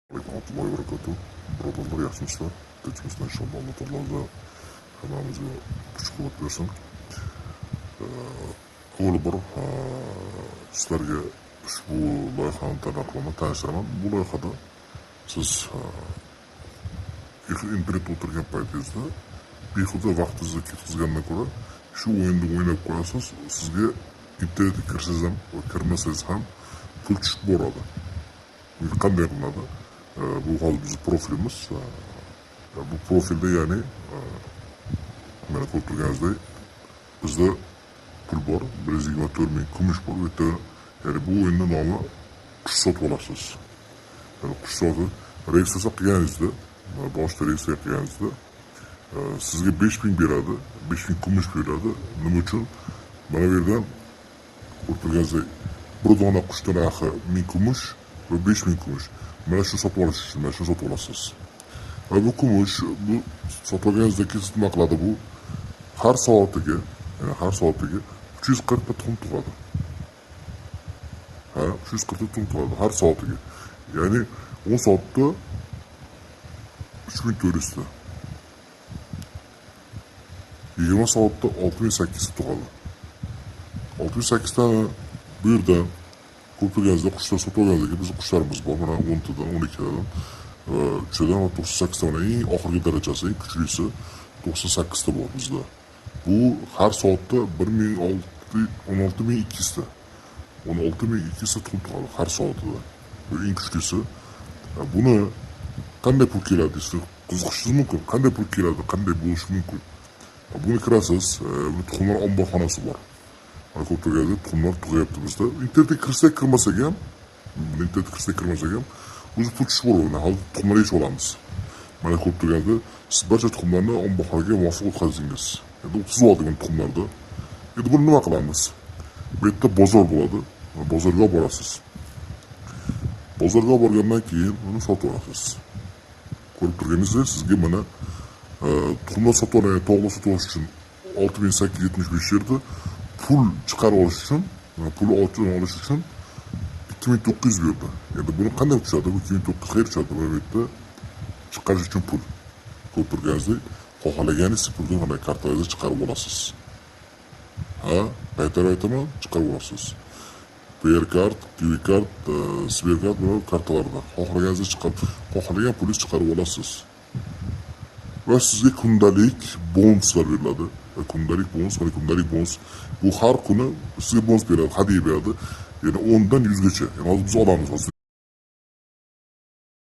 Rahmatullohi va barakatuh. Birodarlar, yaxshimisizlar? Tinchmisizlar? Inshaalloh Alloh taolo hammamizga kuch-quvvat bersin. Avvalo sizlarga ushbu loyihani taqdim tanishtiraman. Bu loyihada siz internetda o'tirgan paytingizda behuda vaqtingizni ketkazgandan ko'ra shu o'yinni o'ynab qo'yasiz. Sizga internetga kirsangiz ham va kirmasangiz ham pul tushib boradi. Bu qanday qilinadi? Bu hozir bizning profilimiz. Bu profilda ya'ni mana ko'rib turganingizdek bizda pul bor, 124 ming kumush bor. Bu yerda ya'ni bu o'yinni nomi qush sotib olasiz. Ya'ni qush sotib registratsiya qilganingizda, boshida registratsiya qilganingizda sizga 5 ming beradi, 5 ming kumush beradi. Nima uchun? Mana bu yerdan ko'rib turganingizdek bir dona qushning narxi 1000 kumush va 5 ming kumush. Mana shu sotib olish uchun mana shu sotib olasiz. Va bu kumush, bu sotib olganingizda siz nima qiladi bu? Har soatiga 340 ta tuxum tug'adi. 340 ta tuxum tug'adi har soatiga. Ya'ni 10 soatda 3400 ta. 20 soatda 6800 ta tug'adi. 6800 ta bu yerdan ko'rib turganingizdek qushlar sotib olganligida bizning qushlarimiz bor. Mana 10 tadan, 12 tadan, 3 tadan va 98 ta. Eng oxirgi darajasi, eng kuchlisi 98 ta bor bizda. Bu har soatda 16200 ta. 16200 ta tuxum tug'adi har soatida. Bu eng kuchlisi. Buni qanday pul keladi desa qiziqishingiz mumkin. Qanday pul keladi, qanday bo'lishi mumkin? Buni kirasiz, bu tuxumlar omborxonasi bor. Mana ko'rib turganingizdek tuxumlar tug'yapti bizda. Internetga kirsak kirmasak ham, o'zi pul tushib boradi. Hozir tuxumlar yechib olamiz. Mana ko'rib turganingizdek siz barcha tuxumlarni omborxonaga muvofiq o'tkazdingiz. Endi o'tkazib oldik tuxumlarni. Endi buni nima qilamiz? Bu yerda bozor bo'ladi. Bozorga borasiz. Bozorga borgandan keyin uni sotib olasiz. Ko'rib turganingizdek sizga mana tuxumlar sotib olgan, tovuqlar sotib olish uchun 6875 yerda pul chiqarib olish uchun, pul olish uchun 2900 berdi. Endi buni qanday tushadi? Bu 2900 qayerga tushadi? Bu yerda chiqarish uchun pul. Ko'rib turganingizdek, xohlaganingiz pulni mana kartangizga chiqarib olasiz. Qaytarib aytaman, chiqarib olasiz. Perkart, Kivikart, Sberkart va kartalarda xohlaganingizga chiqarib, xohlagan pulingizni chiqarib olasiz. Va sizga kundalik bonuslar beriladi. Kundalik bonus. Bu har kuni sizga bonus beradi, hadya beradi. Ya'ni 10 dan 100 gacha. Ya'ni hozir biz olamiz, hozir